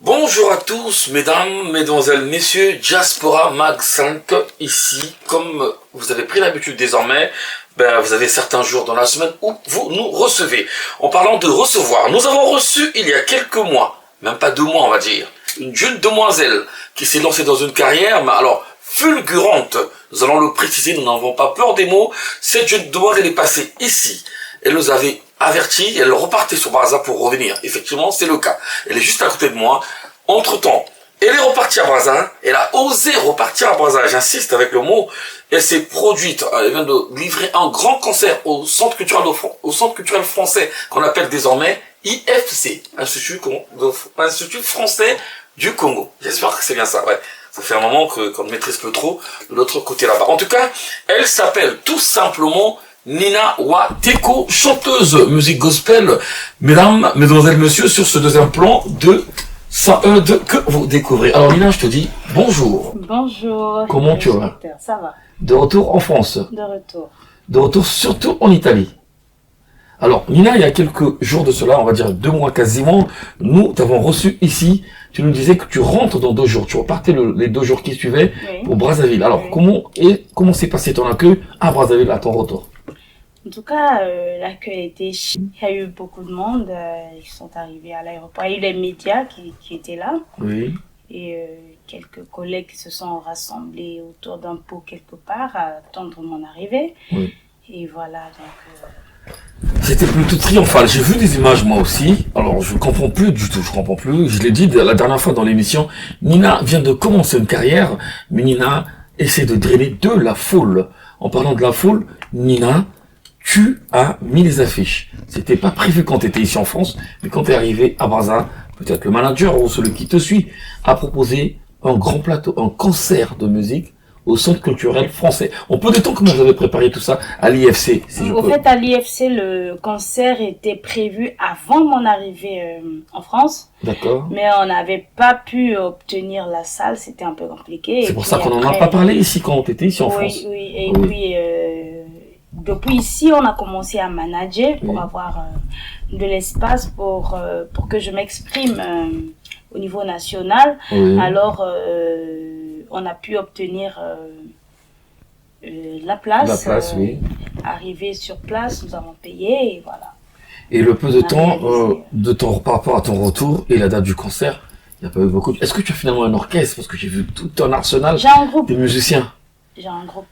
Bonjour à tous, mesdames, mesdemoiselles, messieurs, Diaspora Mag 5, ici, comme vous avez pris l'habitude désormais, vous avez certains jours dans la semaine où vous nous recevez. En parlant de recevoir, nous avons reçu il y a quelques mois, même pas 2 mois on va dire, une jeune demoiselle qui s'est lancée dans une carrière, mais alors fulgurante, nous allons le préciser, nous n'avons pas peur des mots. Cette jeune demoiselle est passée ici, elle nous avait averti, elle repartait sur Brazza pour revenir. Effectivement, c'est le cas. Elle est juste à côté de moi. Entre-temps, elle est repartie à Brazza, elle a osé repartir à Brazza, j'insiste avec le mot, elle s'est produite, elle vient de livrer un grand concert au Centre culturel français, qu'on appelle désormais IFC, Institut français du Congo. J'espère que c'est bien ça, ouais. Ça fait un moment qu'on ne maîtrise plus trop de l'autre côté là-bas. En tout cas, elle s'appelle tout simplement Nina Wateko, chanteuse musique gospel. Mesdames, mesdemoiselles, messieurs, sur ce deuxième plan de 102 que vous découvrez. Alors Nina, je te dis bonjour. Bonjour. Comment tu vas? Ça va. De retour en France. De retour. De retour surtout en Italie. Alors Nina, il y a quelques jours de cela, on va dire 2 mois quasiment, nous t'avons reçu ici. Tu nous disais que tu rentres dans 2 jours. Tu repartais les 2 jours qui suivaient pour Brazzaville. Alors comment s'est passé ton accueil à Brazzaville à ton retour? En tout cas, l'accueil était chic. Il y a eu beaucoup de monde. Ils sont arrivés à l'aéroport. Il y a eu les médias qui étaient là. Oui. Et quelques collègues qui se sont rassemblés autour d'un pot quelque part à attendre mon arrivée. Oui. Et voilà, donc... C'était plutôt triomphal. J'ai vu des images moi aussi. Alors je comprends plus du tout. Je comprends plus. Je l'ai dit la dernière fois dans l'émission. Nina vient de commencer une carrière, mais Nina essaie de drainer de la foule. En parlant de la foule, Nina, tu as mis les affiches. C'était pas prévu quand tu étais ici en France, mais quand tu es arrivé à Brazza, peut-être le manager ou celui qui te suit a proposé un grand plateau, un concert de musique au Centre culturel français. On peut dire comment vous avez préparé tout ça à l'IFC, si je peux. En fait, à l'IFC, le concert était prévu avant mon arrivée en France. D'accord. Mais on n'avait pas pu obtenir la salle, c'était un peu compliqué. C'est pour ça qu'on n'en a pas parlé ici quand tu étais ici en France. Oui, et puis depuis ici, on a commencé à manager pour avoir de l'espace pour que je m'exprime au niveau national. Oui. Alors, on a pu obtenir la place. La place, oui. Arrivé sur place, nous avons payé et voilà. Et le peu de temps, par rapport à ton retour et la date du concert, il n'y a pas eu beaucoup. Est-ce que tu as finalement un orchestre? Parce que j'ai vu tout un arsenal de musiciens. J'ai un groupe.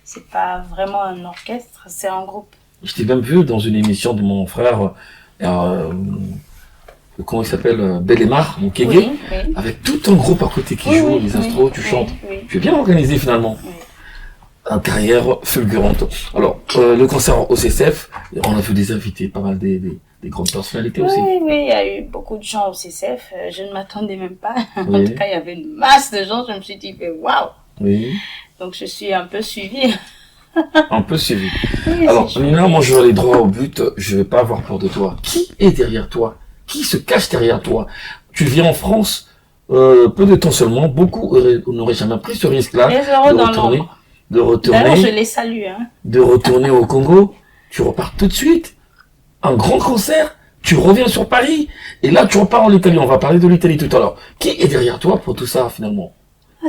C'est pas vraiment un orchestre, c'est un groupe. Je t'ai même vu dans une émission de mon frère, comment il s'appelle, Bellemare, mon Kégué, avec tout un groupe à côté qui joue, les instros, tu chantes. Tu es bien organisé finalement. Oui. Une carrière fulgurante. Alors, le concert au CCF, on a vu des invités, pas mal des grandes personnalités aussi. Oui, il y a eu beaucoup de gens au CCF. Je ne m'attendais même pas. En tout cas, il y avait une masse de gens. Je me suis dit, waouh. Oui. Donc, je suis un peu suivie. Un peu suivie. Oui, alors, Nina, moi, je vais aller droit au but. Je vais pas avoir peur de toi. Qui est derrière toi? Qui se cache derrière toi? Tu viens en France, peu de temps seulement. Beaucoup n'auraient jamais pris ce risque-là de retourner. D'ailleurs, je les salue. De retourner au Congo. Tu repars tout de suite. Un grand concert. Tu reviens sur Paris. Et là, tu repars en Italie. On va parler de l'Italie tout à l'heure. Qui est derrière toi pour tout ça, finalement?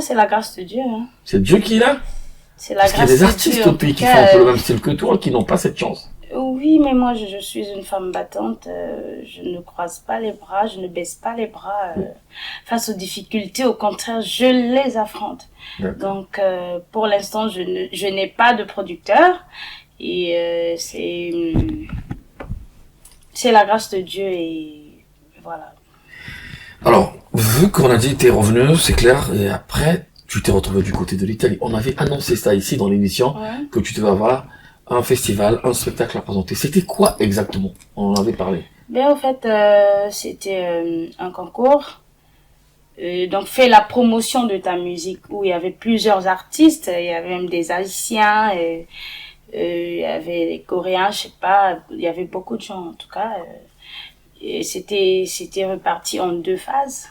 C'est la grâce de Dieu. C'est Dieu qui est là? C'est la grâce de Dieu. Parce qu'il y a des artistes au pays qui font un peu le même style que toi, qui n'ont pas cette chance. Oui, mais moi, je suis une femme battante. Je ne croise pas les bras, je ne baisse pas les bras face aux difficultés. Au contraire, je les affronte. Donc, pour l'instant, je n'ai pas de producteur. Et c'est la grâce de Dieu et voilà. Alors, vu qu'on a dit t'es revenu, c'est clair, et après, tu t'es retrouvé du côté de l'Italie. On avait annoncé ça ici dans l'émission, que tu devais avoir un festival, un spectacle à présenter. C'était quoi exactement? On en avait parlé. En fait, c'était un concours. Donc, fais la promotion de ta musique où il y avait plusieurs artistes. Il y avait même des Haïtiens, il y avait des Coréens, je sais pas. Il y avait beaucoup de gens en tout cas. Et c'était reparti en 2 phases.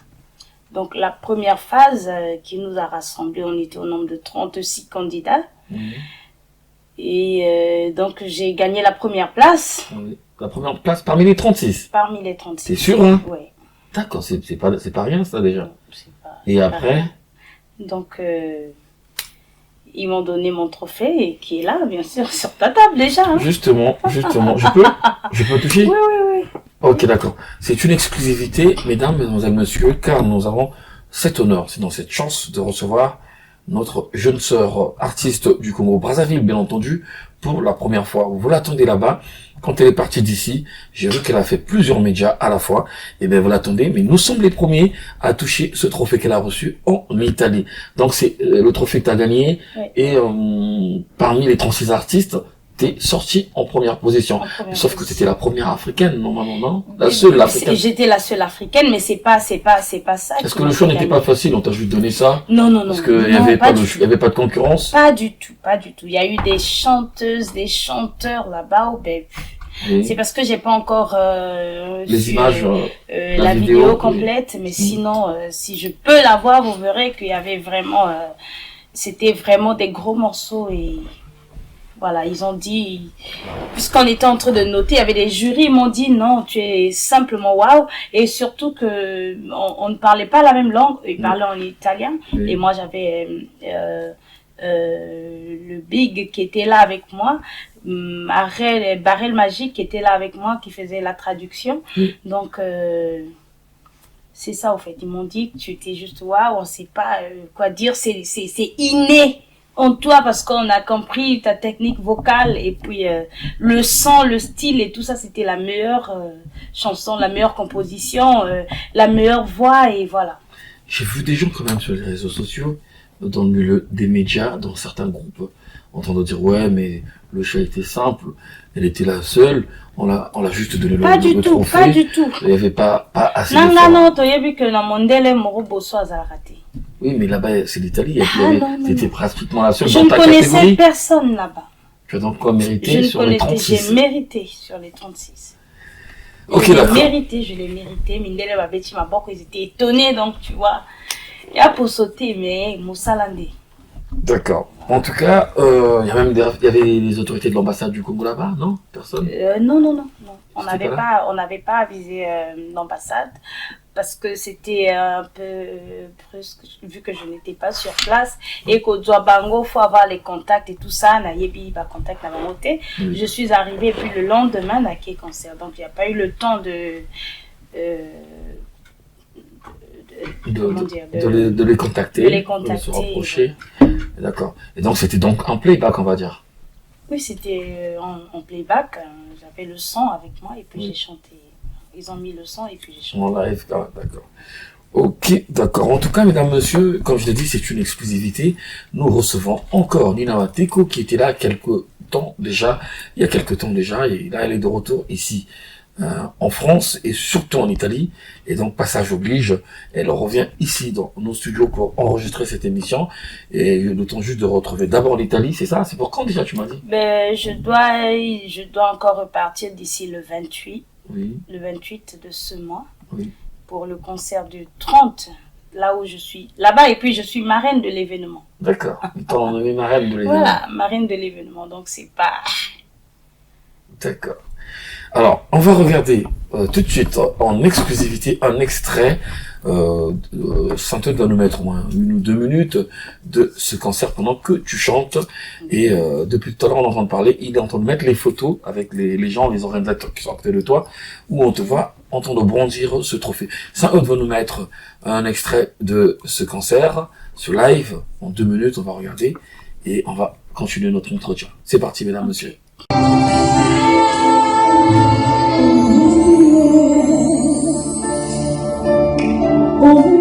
Donc, la première phase qui nous a rassemblés, on était au nombre de 36 candidats. Et donc, j'ai gagné la première place. Oui. La première place parmi les 36. Parmi les 36. C'est sûr, hein? Oui. D'accord, c'est pas rien ça déjà. Et c'est après? pas rien. Donc, ils m'ont donné mon trophée qui est là, bien sûr, sur ta table déjà. Hein. Justement, je peux toucher? Oui, oui, oui. Ok, d'accord. C'est une exclusivité, mesdames, mesdemoiselles, messieurs, car nous avons cet honneur, c'est dans cette chance de recevoir notre jeune sœur artiste du Congo-Brazzaville, bien entendu, pour la première fois. Vous l'attendez là-bas. Quand elle est partie d'ici, j'ai vu qu'elle a fait plusieurs médias à la fois. Et bien, vous l'attendez, mais nous sommes les premiers à toucher ce trophée qu'elle a reçu en Italie. Donc, c'est le trophée que tu as gagné. Oui. Et parmi les 36 artistes, t'es sortie en première position. Sauf que t'étais la première africaine, normalement, non? La seule africaine. J'étais la seule africaine, mais c'est pas ça. Est-ce que le choix n'était pas facile? On t'a juste donné ça? Non, non, non. Parce qu'il y avait pas de concurrence? Pas du tout, pas du tout. Il y a eu des chanteuses, des chanteurs là-bas, ben, oui. C'est parce que j'ai pas encore les images, la vidéo complète, mais sinon, si je peux la voir, vous verrez qu'il y avait vraiment, c'était vraiment des gros morceaux et voilà, ils ont dit, puisqu'on était en train de noter, il y avait des jurys, ils m'ont dit non, tu es simplement waouh, et surtout que on ne parlait pas la même langue, ils parlaient en italien, et moi j'avais le Big qui était là avec moi, Barrel Magique qui était là avec moi, qui faisait la traduction, donc c'est ça au fait, ils m'ont dit que tu étais juste waouh, on sait pas quoi dire, c'est inné en toi parce qu'on a compris ta technique vocale et puis le son, le style et tout ça, c'était la meilleure chanson, la meilleure composition, la meilleure voix et voilà. J'ai vu des gens quand même sur les réseaux sociaux, dans le milieu des médias, dans certains groupes, entendre dire ouais mais le choix était simple, elle était la seule, on l'a juste donné le trophée. Pas du tout. Il n'y avait pas assez de non, tu as vu que dans Mondele Moroboso a raté. Oui, mais là-bas, c'est l'Italie. C'était pratiquement la seule dans ta catégorie. Je ne connaissais personne là-bas. Tu as donc quoi mérité sur les 36? J'ai mérité sur les 36. Ok, d'accord. Je l'ai mérité. Mindele Babeti Maboko, ils étaient étonnés, donc tu vois. Il y a pour sauter, mais Moussalande. D'accord. En tout cas, il y avait les autorités de l'ambassade du Congo là-bas, non? Personne? Non. On n'avait pas avisé l'ambassade parce que c'était un peu brusque vu que je n'étais pas sur place et qu'au Douabango, faut avoir les contacts et tout ça. Nayebi va contact la mamoté. Je suis arrivée puis le lendemain à quai concert, donc il n'y a pas eu le temps de les contacter, de se rapprocher. D'accord. Et donc c'était donc en playback, on va dire. Oui, c'était en playback. J'avais le son avec moi et puis j'ai chanté. Ils ont mis le son et puis j'ai chanté. En live, d'accord. Ok, d'accord. En tout cas, mesdames, messieurs, comme je l'ai dit, c'est une exclusivité. Nous recevons encore Nina Wateko qui était là il y a quelques temps déjà, et là elle est de retour ici. En France et surtout en Italie, et donc passage oblige, elle revient ici dans nos studios pour enregistrer cette émission, et le temps juste de retrouver d'abord l'Italie, c'est ça? C'est pour quand déjà tu m'as dit? Je dois encore repartir d'ici le 28, le 28 de ce mois, pour le concert du 30, là où je suis, là-bas, et puis je suis marraine de l'événement. D'accord, t'en nommé marraine de l'événement. Voilà, marraine de l'événement, donc c'est pas... D'accord. Alors, on va regarder tout de suite en exclusivité un extrait. Santé doit nous mettre au moins 1 ou 2 minutes de ce concert pendant que tu chantes. Et depuis tout à l'heure, on entend parler. Il est en train de mettre les photos avec les gens, les organisateurs qui sont à côté de toi, où on te voit en train de brandir ce trophée. Santé va nous mettre un extrait de ce concert, ce live. En 2 minutes, on va regarder et on va continuer notre entretien. C'est parti, mesdames, messieurs. Oh,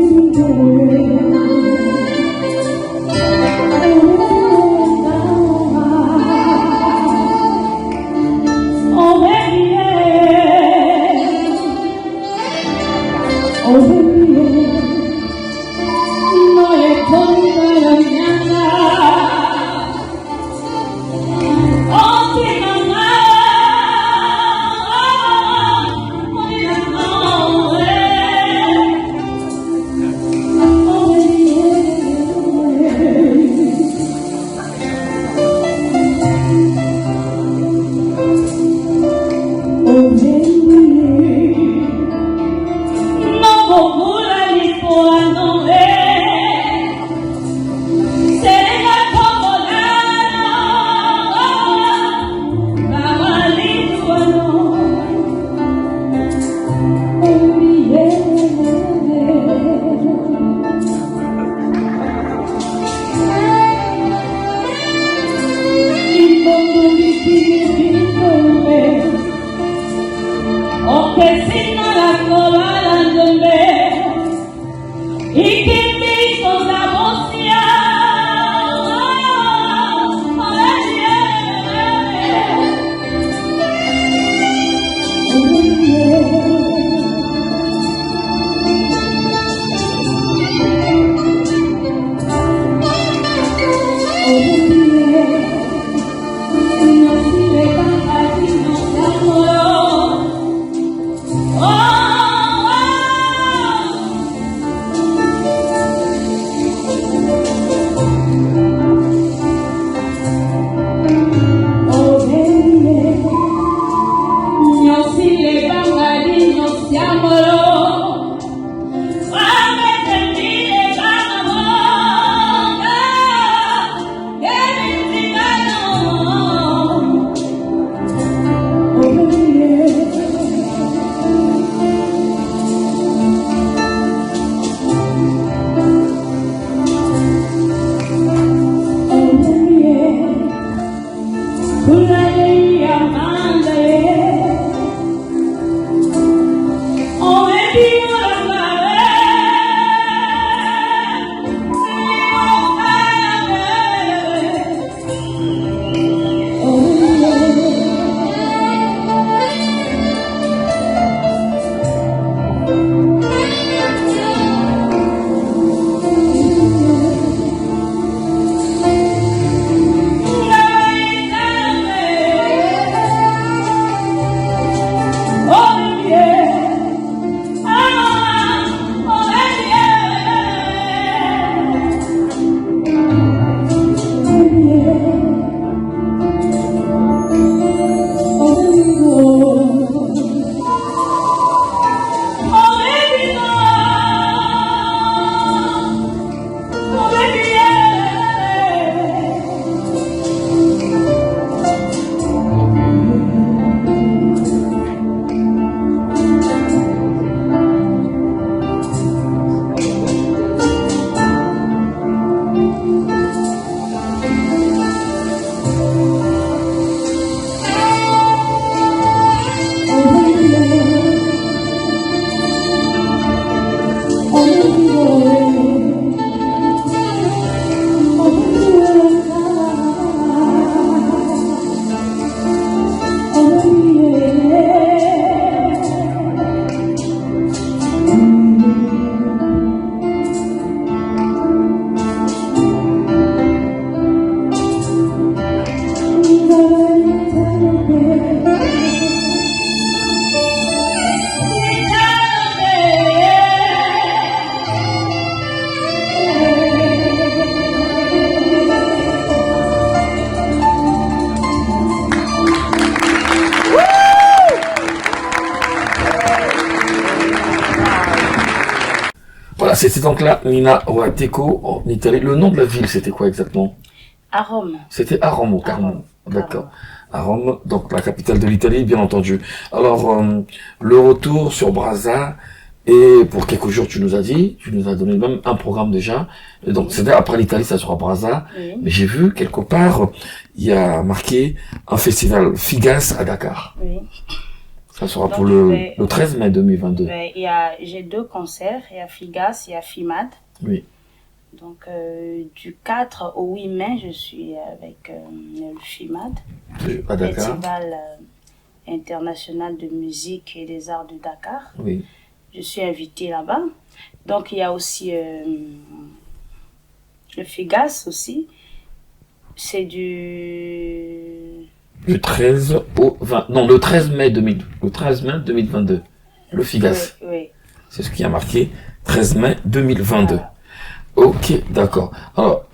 Voilà, c'était donc là Nina Wateko en Italie. Le nom de la ville, c'était quoi exactement? À Rome. C'était à Rome, au Carmo. D'accord. À Rome, donc la capitale de l'Italie, bien entendu. Alors, le retour sur Brazza, et pour quelques jours, tu nous as donné même un programme déjà. Et donc, c'est après l'Italie, ça sera Brazza. Oui. Mais j'ai vu quelque part, il y a marqué un festival Figas à Dakar. Oui. Ça sera Donc, pour le 13 mai 2022. J'ai 2 concerts, il y a Figas, il y a FIMAD. Oui. Donc, du 4 au 8 mai, je suis avec le FIMAD, À Dakar. Festival international de musique et des arts de Dakar. Oui. Je suis invitée là-bas. Donc, il y a aussi le Figas aussi. C'est du 13 au 20, non, le 13 mai 2022. Le Figas. Oui, oui. C'est ce qui a marqué 13 mai 2022. Voilà. Ok, d'accord. Alors,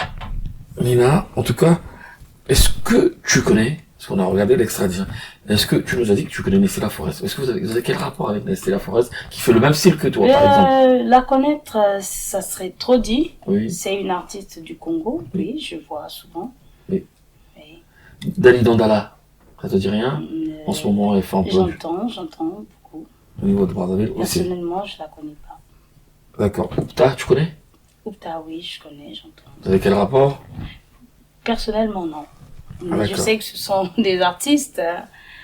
Nina, en tout cas, est-ce que tu connais, parce qu'on a regardé l'extrait déjà, est-ce que tu nous as dit que tu connais Nestella Forest? Est-ce que vous avez quel rapport avec Nestella Forest, qui fait le même style que toi, par exemple? La connaître, ça serait trop dit. Oui. C'est une artiste du Congo, oui, je vois souvent. Oui. Oui. Dali Dandala, ça te dit rien? En ce moment, elle fait un peu J'entends beaucoup. au niveau de Brazzaville aussi. Personnellement, je la connais pas. D'accord. Oupta, tu connais? Oupta, oui, je connais, j'entends. Vous avez quel rapport? Personnellement, non. Mais je d'accord. sais que ce sont des artistes.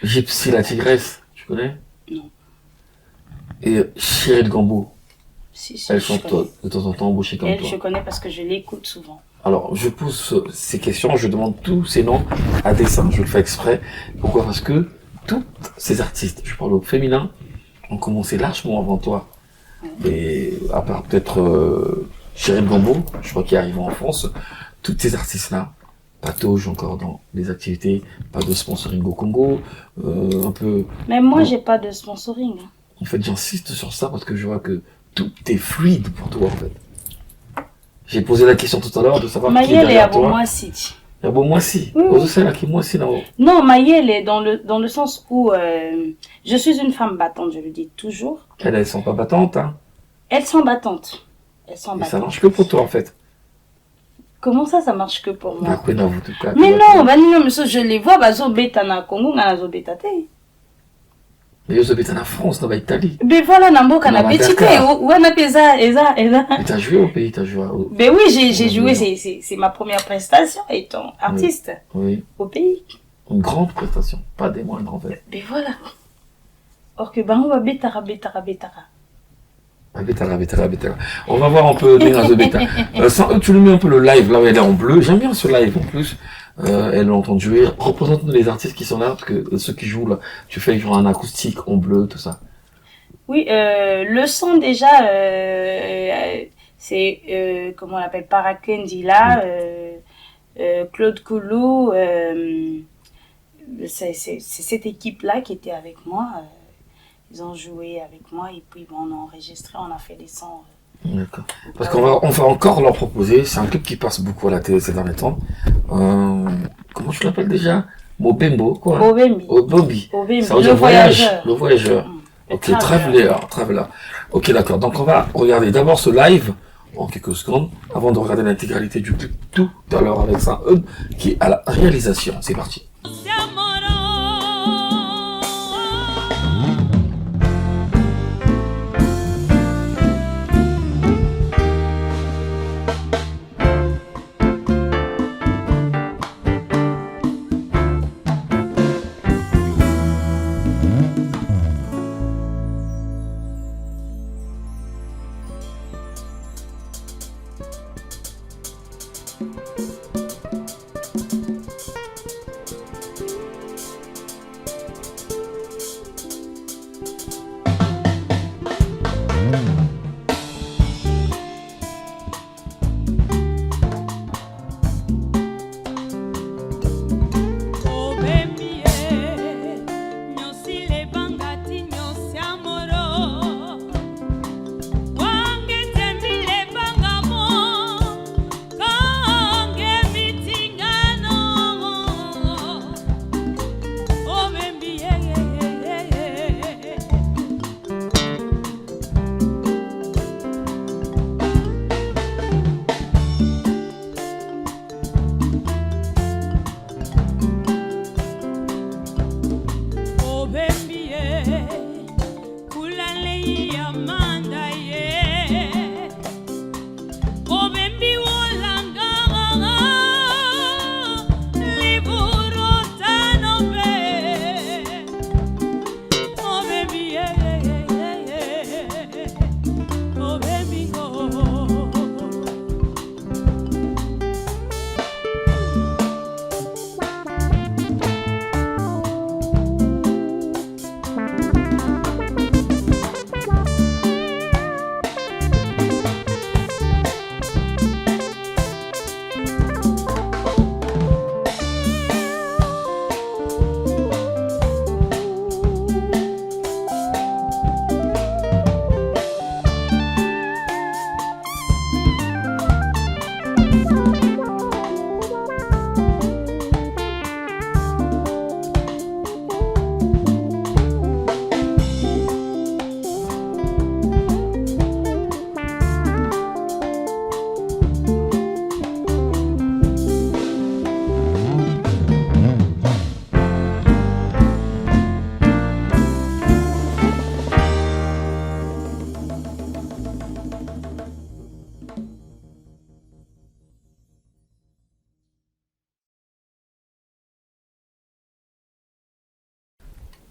Gypsy la Tigresse, tu connais? Non. Et Cheryl Gambo, Si, elle je chante connais. de temps en temps embauchée comme Elle, toi. je connais parce que je l'écoute souvent. Alors, je pose ces questions, je demande tous ces noms à dessein, je le fais exprès. Pourquoi? Parce que toutes ces artistes, je parle au féminin, ont commencé largement avant toi. Et à part peut-être Cheryl Gambo, je crois qu'il arrive en France, toutes ces artistes-là patauge encore dans les activités, pas de sponsoring au Congo, un peu... Même moi, bon, j'ai pas de sponsoring. Hein. En fait, j'insiste sur ça parce que je vois que tout est fluide pour toi, en fait. J'ai posé la question tout à l'heure de savoir qui est Mayel est à derrière toi. Bomouassi. Il y a Bomouassi. Oui, oui. C'est là qui est Moissi là-haut. Non, Mayel est dans le sens où je suis une femme battante, je le dis toujours. Elles sont pas battantes, hein. Elles sont battantes. Elles sont Et ça battantes. marche que pour toi, en fait. Comment ça marche que pour moi? Bah, en tout cas. Mais non, non, mais ça, je les vois, bazo beta na Congo, na zo beta te. Mais ils habitent en France, dans l'Italie. Ben voilà, na mboka na Na petit te. Madagascar. Ou na pesa, eza. Mais t'as joué au pays, t'as joué au... Ben oui, j'ai Oui, joué, oui. c'est ma première prestation étant artiste Oui. au pays. Une grande prestation. Pas des moindres, en fait. Ben voilà. Or que bango ba betara. Ah, Betara. On va voir un peu Nina The Beta. Tu nous mets un peu le live, là où elle est en bleu. J'aime bien ce live, en plus. Elle l'a entendu. Représente-nous les artistes qui sont là, parce que ceux qui jouent, là, tu fais genre un acoustique en bleu, tout ça. Oui, le son déjà, c'est, comment on l'appelle, Parakendi là, Claude Koulou, c'est cette équipe-là qui était avec moi. Ils ont joué avec moi et puis on a enregistré, on a fait des sons. D'accord. Parce on va encore leur proposer, c'est un clip qui passe beaucoup à la télé ces derniers temps. Comment tu l'appelles déjà? Mobembo, quoi? Bobembi. Bobby. Bobembi. Ça veut Le dire voyageur. Le voyageur. Le Ok, Traveler. Ok, d'accord. Donc on va regarder d'abord ce live en quelques secondes avant de regarder l'intégralité du clip tout à l'heure avec ça, qui est à la réalisation. C'est parti.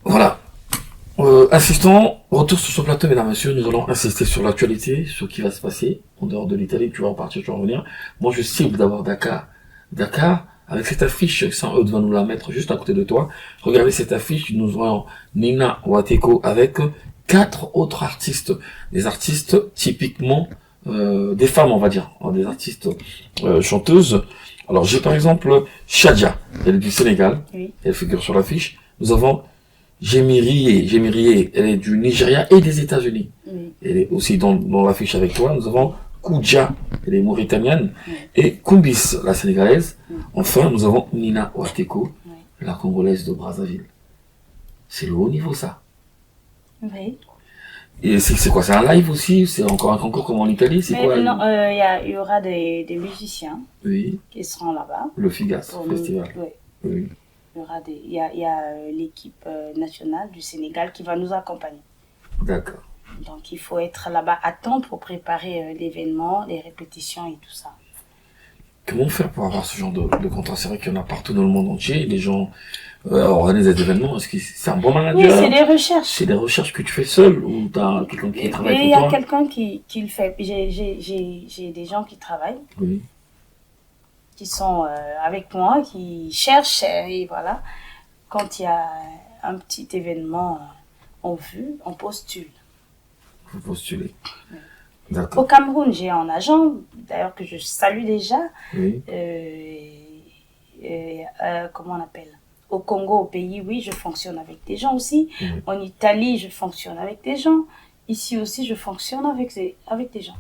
Voilà. Insistons, retour sur ce plateau, mesdames, messieurs, nous allons insister sur l'actualité, sur ce qui va se passer en dehors de l'Italie. Tu vas repartir, tu vas revenir. Moi, je cible d'abord Dakar. Dakar, avec cette affiche, sans eux, va nous la mettre juste à côté de toi. Regardez cette affiche, nous voyons Nina Wateko avec 4 autres artistes. Des artistes typiquement, des femmes, on va dire, des artistes chanteuses. Alors, j'ai par exemple Shadia, elle est du Sénégal, Oui. elle figure sur l'affiche. Nous avons Jemirié, elle est du Nigeria et des États-Unis. Oui. Elle est aussi dans l'affiche avec toi. Nous avons Koudia, elle est mauritanienne, Oui. et Kumbis, la sénégalaise. Oui. Enfin, nous avons Nina Wateko, Oui. la congolaise de Brazzaville. C'est le haut niveau, ça. Oui. Et c'est quoi? C'est un live aussi? C'est encore un concours comme en Italie? C'est Mais quoi? non, il y aura des musiciens Oui, qui seront là-bas. le Figas Pour nous. Festival. Oui. Oui. Il y a l'équipe nationale du Sénégal qui va nous accompagner. D'accord. Donc il faut être là-bas à temps pour préparer l'événement, les répétitions et tout ça. Comment faire pour avoir ce genre de contrat? C'est vrai qu'il y en a partout dans le monde entier. Les gens organisent des événements. Est-ce que c'est un bon Oui, manager? c'est des recherches. C'est des recherches que tu fais seul ou tu as quelqu'un qui travaille Et il y pour a toi? quelqu'un qui le fait. J'ai des gens qui travaillent, Oui. qui sont avec moi, qui cherchent et voilà. Quand il y a un petit événement en vue, on postule. Vous postulez. Au D'accord. Cameroun, j'ai un agent, d'ailleurs que je salue déjà. Oui. Comment on appelle? Au Congo, au pays, oui, je fonctionne avec des gens aussi. Oui. En Italie, je fonctionne avec des gens. Ici aussi, je fonctionne avec des gens.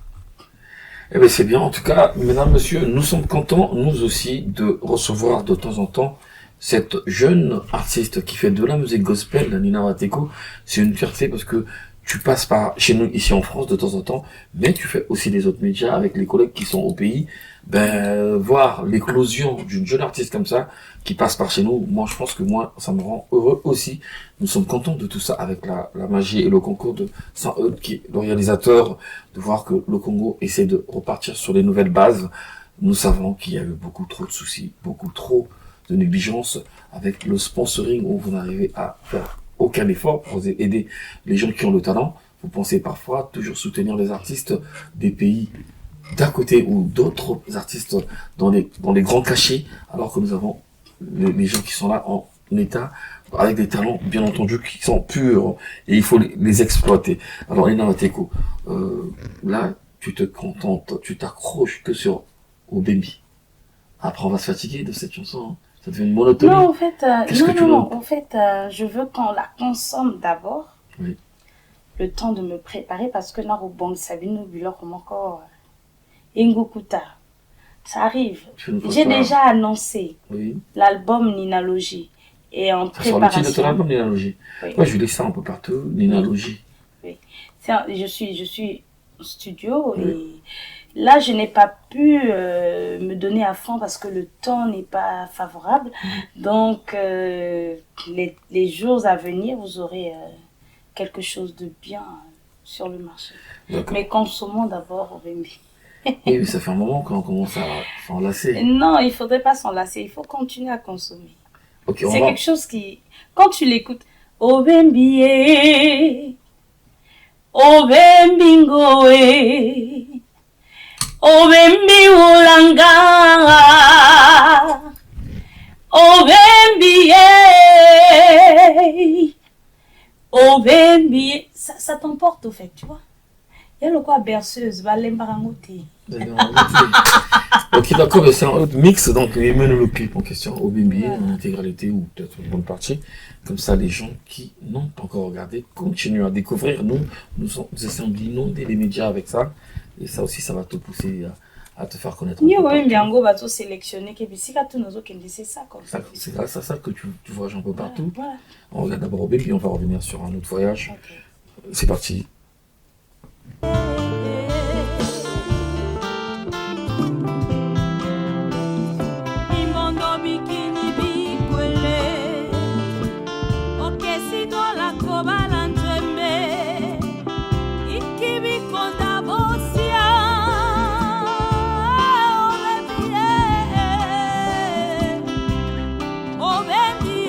Eh bien, c'est bien. En tout cas, mesdames, messieurs, nous sommes contents, nous aussi, de recevoir de temps en temps cette jeune artiste qui fait de la musique gospel, Nina Wateko. C'est une fierté parce que tu passes par chez nous ici en France de temps en temps, mais tu fais aussi des autres médias avec les collègues qui sont au pays. Voir l'éclosion d'une jeune artiste comme ça qui passe par chez nous, moi je pense que moi ça me rend heureux aussi. Nous sommes contents de tout ça avec la magie et le concours de Saint-Eudes qui est le réalisateur, de voir que le Congo essaie de repartir sur les nouvelles bases. Nous savons qu'il y a eu beaucoup trop de soucis, beaucoup trop de négligence avec le sponsoring où vous n'arrivez à faire aucun effort pour aider les gens qui ont le talent. Vous pensez parfois toujours soutenir les artistes des pays d'à côté ou d'autres artistes dans les grands cachets, alors que nous avons les gens qui sont là en état, avec des talents, bien entendu, qui sont purs, et il faut les exploiter. Alors, Nina Wateko, là, tu te contentes, tu t'accroches que sur Au Baby. Après, on va se fatiguer de cette chanson, hein. Ça devient une monotonie. Non, en fait, Qu'est-ce que tu veux? en fait, je veux qu'on la consomme d'abord. Oui. Le temps de me préparer parce que Naro Bang Sabino Bilor encore Ingokuta. Ça arrive. Tu nous J'ai prépares. déjà annoncé Oui. l'album Ninalogie et en Ça sort le titre de ton préparation. album, Ninalogie. Oui. Ouais, je lis ça un peu partout, Ninalogie. Je suis au studio Oui. et là, je n'ai pas pu me donner à fond parce que le temps n'est pas favorable. Donc, les jours à venir, vous aurez quelque chose de bien sur le marché. D'accord. Mais consommons d'abord au Bembi. Oui, mais ça fait un moment qu'on commence à s'enlacer. Non, il ne faudrait pas s'en lasser. Il faut continuer à consommer. Ok, on C'est va. quelque chose qui, quand tu l'écoutes, au Bembi, au Bembingoe. Obembi ulanga, Obembi, Obembi, ça t'emporte au fait, tu vois. Il y a le quoi berceuse, Balembarangote. Ok, d'accord, mais c'est un autre mix, donc il mène le clip en question au BB Voilà. en intégralité ou peut-être une bonne partie. Comme ça, les gens qui n'ont pas encore regardé continuent à découvrir. Nous essayons d'inonder les médias avec ça. Et ça aussi, ça va te pousser à te faire connaître. Ni un peu Obembi partout. Ango va tout sélectionner, que si tout nous autres, c'est ça comme ça. C'est grâce à ça que tu voyages un peu partout. Voilà. On regarde d'abord au BB, on va revenir sur un autre voyage. Ok. C'est parti. Imondo bikini bikwele okesi dola kobala nzembe ikibi konda bosia obendie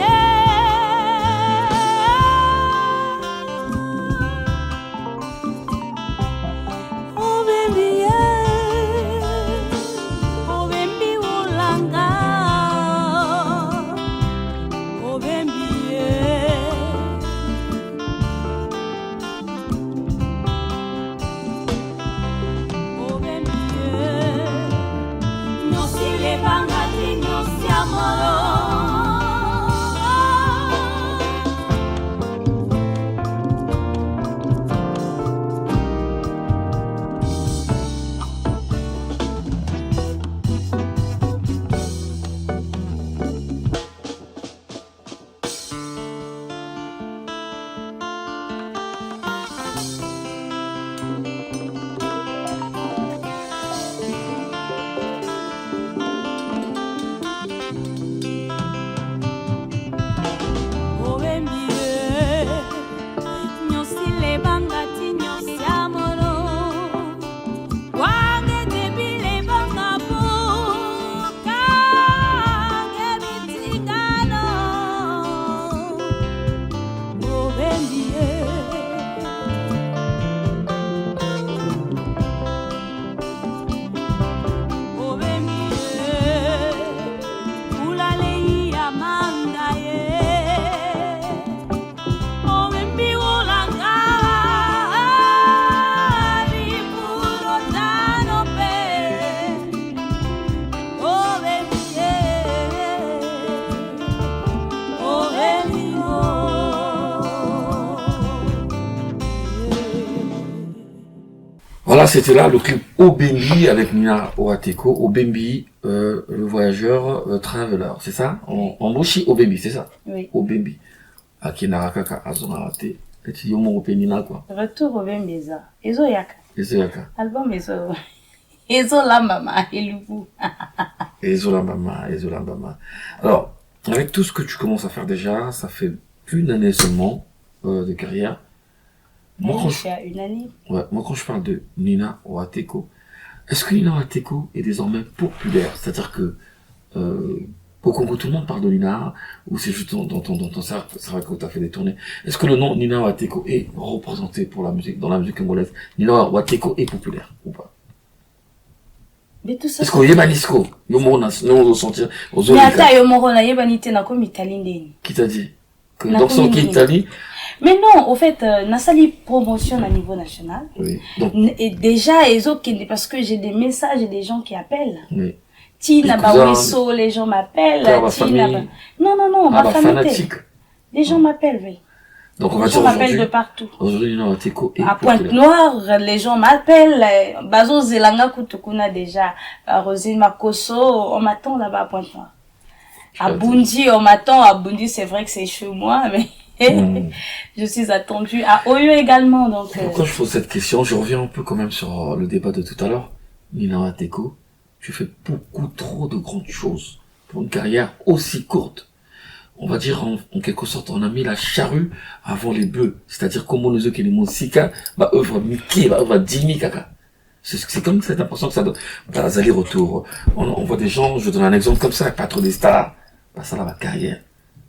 Voilà, c'était là le clip Obembi avec Nina Oateko. Obembi, le voyageur traveler, c'est ça? En mochi Obembi, c'est ça? Oui. Obembi. Akinara Azonarate. Et tu dis au mot Nina quoi? Retour au Bembeza. Ezo Yaka. Ezo Yaka. Album Ezo. Ezo la mama. Elubu. Ezo la mama. Alors, avec tout ce que tu commences à faire déjà, ça fait plus d'une année seulement de carrière. Moi, quand je parle de Nina Oateko, est-ce que Nina Oateko est désormais populaire? C'est-à-dire que au Congo, tout le monde parle de Nina, ou c'est juste dans ton cercle, c'est vrai que tu as fait des tournées. Est-ce que le nom Nina Oateko est représenté pour la musique, dans la musique congolaise? Nina Oateko est populaire ou pas? Mais tout ça. Est-ce que Yebanisco, Yomona, nous ressentir aux autres? Mais attends, Yomona, Yebanite, n'a comme Italie. Qui t'a dit? Que dans son qui Italie? Mais non, au fait, Nassali promotion à niveau national. Oui. Donc, et déjà, parce que j'ai des messages et des gens qui appellent. Oui. Tina Bawiso, les gens m'appellent. Non, ma famille. Les gens m'appellent, oui. Donc, on va les gens m'appellent de partout. Aujourd'hui, à Pointe-Noire, les gens m'appellent. Bazo Zelanga Kutukuna déjà. Rosine Makoso, on m'attend là-bas à Pointe-Noire. À Bundi, on m'attend. À Bundi, c'est vrai que c'est chez moi, mais je suis attendue à Oyo également. Donc, pourquoi je pose cette question? Je reviens un peu quand même sur le débat de tout à l'heure. Nina Oateko, tu fais beaucoup trop de grandes choses pour une carrière aussi courte. On va dire en quelque sorte, on a mis la charrue avant les bœufs. C'est-à-dire comme on nous dit que les Monsika, œuvre Mickey, œuvre Dimi Kaka. C'est comme cette impression que ça donne. Dans les allers-retours, on voit des gens, je donne un exemple comme ça, pas trop des stars, ça dans la carrière.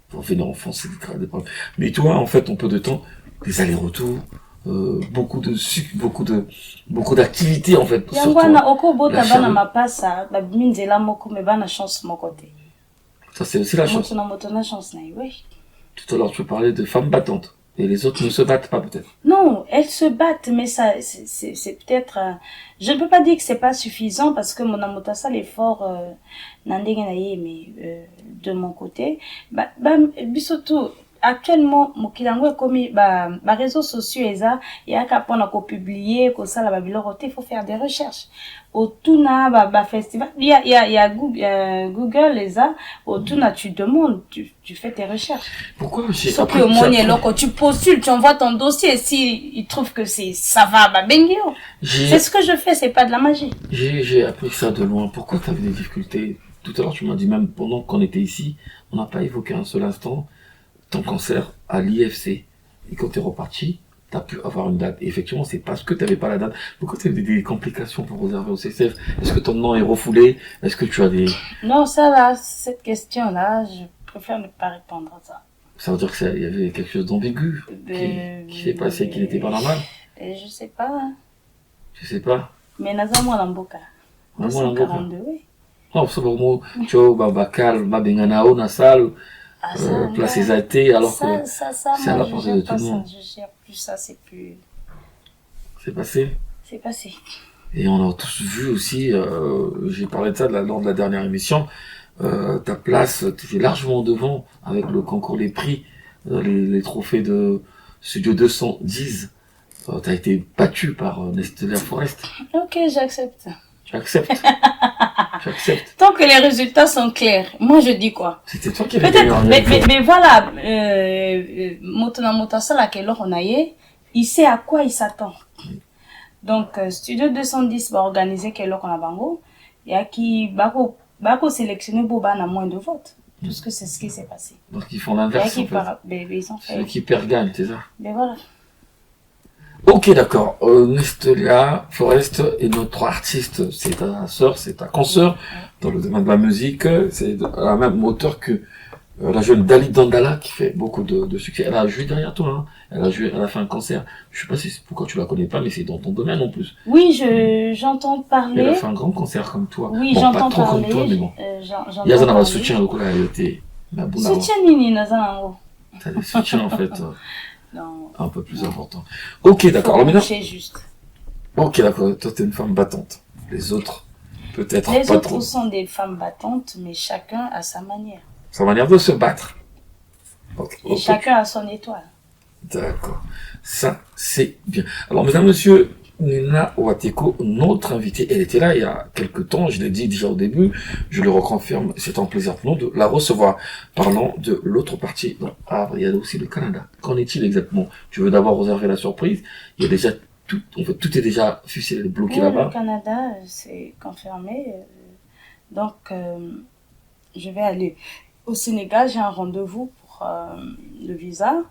Pour venir enfoncer des problèmes. Mais toi, en fait, en peu de temps, des allers-retours, beaucoup d'activités, en fait. Yangwana, oko bota bana mapasa, minzela moko me bana chance mon côté. Ça, c'est aussi la chance. Oui. Tout à l'heure, tu parlais de femmes battantes. Et les autres ne se battent pas, peut-être. Non, elles se battent, mais ça, c'est peut-être, je ne peux pas dire que c'est pas suffisant parce que mon amotassa l'effort, mais, de mon côté, bisoto, actuellement, mokilango est commis, réseaux sociaux, il y a qu'à prendre publier, que ça, il faut faire des recherches. Au Tuna, festival, il y a Google, au Tuna, tu demandes, tu fais tes recherches. Pourquoi sauf que au moins, quand tu postules, tu envoies ton dossier, si ils trouvent que ça va, bengio. C'est ce que je fais, c'est pas de la magie. J'ai appris ça de loin. Pourquoi tu avais des difficultés? Tout à l'heure, tu m'as dit, même pendant qu'on était ici, on n'a pas évoqué un seul instant ton cancer à l'IFC. Et quand tu es reparti, tu as pu avoir une date. Et effectivement, c'est parce que tu n'avais pas la date. Pourquoi tu as des complications pour réserver au CCF? Est-ce que ton nom est refoulé? Est-ce que tu as des... Non, ça là, cette question-là, je préfère ne pas répondre à ça. Ça veut dire qu'il y avait quelque chose d'ambigu qui s'est passé, qui n'était pas normal? Je sais pas. Hein. Tu sais pas? Mais Nazamo Lamboka. 242, oui. Non, c'est bon, tu vois, Bakal, Mabenganao, Nassal, place Esaté, alors que c'est à la portée de tout le monde. Je gère plus ça, c'est plus... C'est passé? C'est passé. Et on a tous vu aussi, j'ai parlé de ça lors de la dernière émission, ta place, tu étais largement devant avec le concours, les prix, les trophées de Studio 210. Tu as été battu par Nestler Forest. Ok, j'accepte. Tu acceptes? J'accepte. Tant que les résultats sont clairs, moi je dis quoi? C'était toi qui avais gagné. Mais voilà, Motona Motasala, il sait à quoi il s'attend. Donc, Studio 210 va organiser quel qu'on a bango. Il y a qui bako sélectionner Boba à moins de votes. Puisque c'est ce qui s'est passé. Donc ils font l'inverse. En fait. Ils ont fait. Ceux qui perdent gagnent, c'est ça? Mais voilà. Ok, d'accord. Nestlia Forest est notre artiste, c'est ta sœur, c'est ta consoeur dans le domaine de la musique. C'est la même auteur que la jeune Dali Dandala qui fait beaucoup de succès. Elle a joué derrière toi, hein. Elle a fait un concert. Je sais pas si c'est pourquoi tu la connais pas, mais c'est dans ton domaine en plus. Oui, j'entends parler. Elle a fait un grand concert comme toi. Oui, bon, j'entends pas trop parler. Comme toi, mais bon. Il y a un soutien au collège, elle était. Soutien nini nazango. T'as des soutiens en fait. Non. Un peu plus important. Ok, d'accord. Alors maintenant. Juste. Ok, d'accord. Toi, t'es une femme battante. Les autres, peut-être Les pas autres trop. sont des femmes battantes, mais chacun a sa manière. Sa manière de se battre. Et chacun a son étoile. D'accord. Ça, c'est bien. Alors, mesdames, messieurs, Nina Wateko, notre invitée, elle était là il y a quelques temps, je l'ai dit déjà au début, je le reconfirme, c'est un plaisir pour nous de la recevoir. Parlons de l'autre partie, donc, il y a aussi le Canada. Qu'en est-il exactement? Tu veux d'abord réserver la surprise? Il y a déjà tout, en fait, tout est déjà ficelé, bloqué Oui, là-bas. le Canada, c'est confirmé. Donc, je vais aller au Sénégal. J'ai un rendez-vous pour le visa.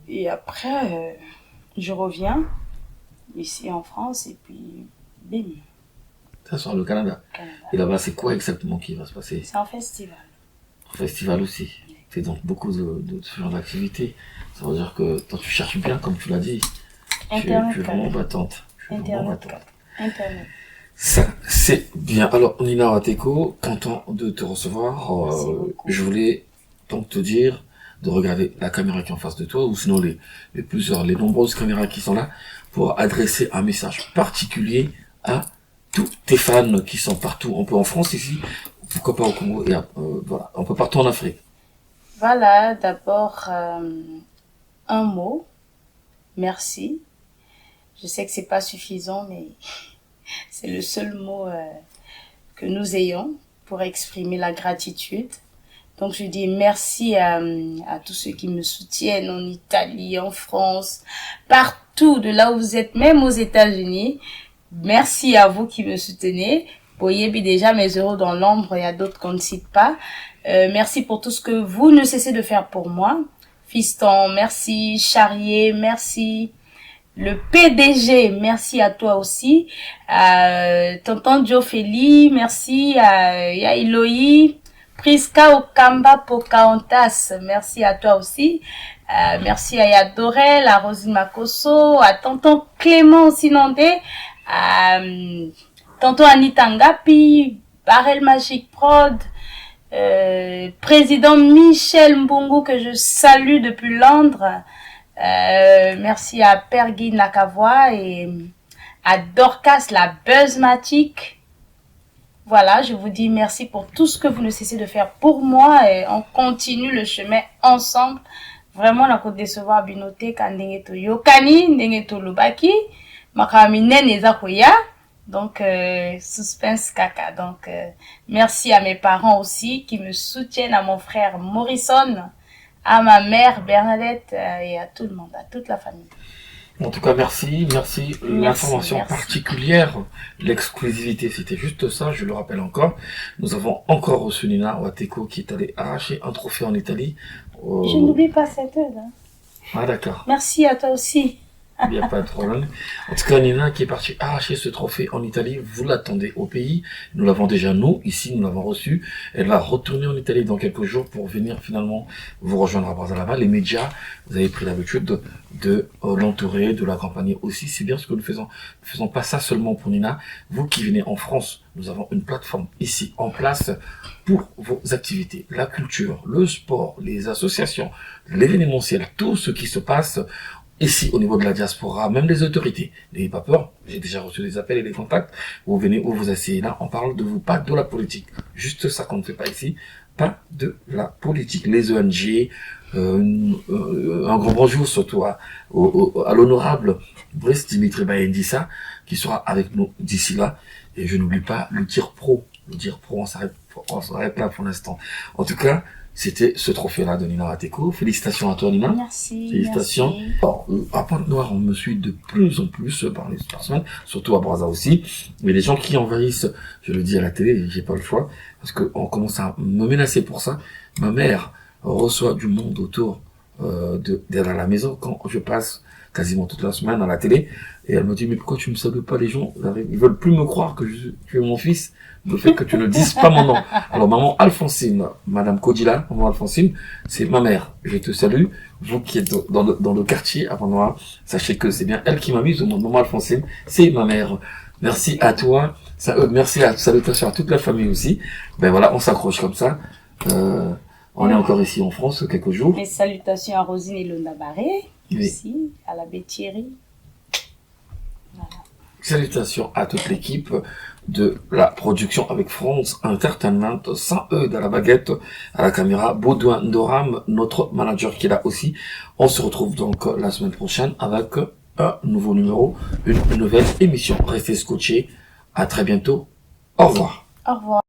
Et après, je reviens ici en France et puis, bim, Ça sera le Canada. Canada. Et là-bas, c'est quoi exactement qui va se passer? C'est un festival. Un festival aussi. C'est donc beaucoup de ce genre d'activités. Ça veut dire que toi, tu cherches bien, comme tu l'as dit. Internet. Tu es vraiment battante. Tu es vraiment Internet. battante. Internet. Ça, c'est bien. Alors, Nina Wateko, content de te recevoir. Merci beaucoup. Je voulais donc te dire de regarder la caméra qui est en face de toi, ou sinon les nombreuses caméras qui sont là, pour adresser un message particulier à tous tes fans qui sont partout, un peu en France ici, pourquoi pas au Congo, et voilà, un peu partout en Afrique. Voilà, d'abord, un mot. Merci. Je sais que c'est pas suffisant, mais c'est le seul mot que nous ayons pour exprimer la gratitude. Donc je dis merci à tous ceux qui me soutiennent en Italie, en France, partout de là où vous êtes, même aux États-Unis. Merci à vous qui me soutenez. Voyez bien déjà mes euros dans l'ombre, il y a d'autres qu'on ne cite pas. Merci pour tout ce que vous ne cessez de faire pour moi. Fiston, merci. Charrier, merci. Le PDG, merci à toi aussi. Tonton Diophélie, merci. Yailoi, Priska Okamba Pocahontas, merci à toi aussi. Merci à Yadorel, à Rosine Makoso, à Tonton Clément Sinondé, à Tonton Anita Ngapi, Barrel Magic Prod, Président Michel Mbungu que je salue depuis Londres. Merci à Pergui Nakavoa et à Dorcas la Buzzmatic. Voilà, je vous dis merci pour tout ce que vous ne cessez de faire pour moi et on continue le chemin ensemble. Vraiment, la côte décevoir binoté kandenge to yokani, ndenge to lobaki, makamine nezakoya. Donc, suspense caca. Donc, merci à mes parents aussi qui me soutiennent, à mon frère Morrison, à ma mère Bernadette et à tout le monde, à toute la famille. En tout cas, merci. L'information particulière, l'exclusivité, c'était juste ça, je le rappelle encore. Nous avons encore reçu Nina Wateko qui est allée arracher un trophée en Italie. Je n'oublie pas cette œuvre. Hein. Ah d'accord. Merci à toi aussi. Il n'y a pas de problème. En tout cas, Nina qui est partie arracher ce trophée en Italie, vous l'attendez au pays. Nous l'avons déjà, nous, ici, nous l'avons reçu. Elle va retourner en Italie dans quelques jours pour venir finalement vous rejoindre à Brazzaville. Les médias, vous avez pris l'habitude de l'entourer, de l'accompagner aussi. C'est bien ce que nous faisons. Nous ne faisons pas ça seulement pour Nina. Vous qui venez en France, nous avons une plateforme ici en place pour vos activités. La culture, le sport, les associations, l'événementiel, tout ce qui se passe ici, au niveau de la diaspora, même les autorités. N'ayez pas peur, j'ai déjà reçu des appels et des contacts. Vous venez ou vous asseyez là, on parle de vous, pas de la politique. Juste ça qu'on ne fait pas ici, pas de la politique. Les ONG, un grand bonjour surtout à l'honorable Brice Dimitri Bayendissa, qui sera avec nous d'ici là. Et je n'oublie pas le tir pro. Le tir pro, on s'arrête là pour l'instant. En tout cas, c'était ce trophée-là de Nina Wateko. Félicitations à toi, Nina. Merci. Félicitations. Merci. Alors, à Pointe-Noire, on me suit de plus en plus par les personnes, surtout à Brazza aussi. Mais les gens qui envahissent, je le dis à la télé, j'ai pas le choix, parce qu'on commence à me menacer pour ça. Ma mère reçoit du monde autour d'elle à la maison quand je passe quasiment toute la semaine à la télé. Et elle me dit, mais pourquoi tu ne salues pas les gens? Ils veulent plus me croire que tu es mon fils. Le fait que tu ne dises pas mon nom. Alors, maman Alphonsine, Madame Kodila, maman Alphonsine, c'est ma mère. Je te salue. Vous qui êtes dans le quartier à Pointe-Noire, sachez que c'est bien elle qui m'a mis au nom de maman Alphonsine. C'est ma mère. Merci à toi. Merci salutations à toute la famille aussi. Ben voilà, on s'accroche comme ça. On est encore ici en France quelques jours. Mes salutations à Rosine et Lona Barré, Oui. aussi, à l'abbé Thierry. Voilà. Salutations à toute l'équipe de la production avec France Entertainment, sans eux dans la baguette, à la caméra, Baudouin Doram, notre manager qui est là aussi. On se retrouve donc la semaine prochaine avec un nouveau numéro, une nouvelle émission. Restez scotchés. À très bientôt. Au revoir. Au revoir.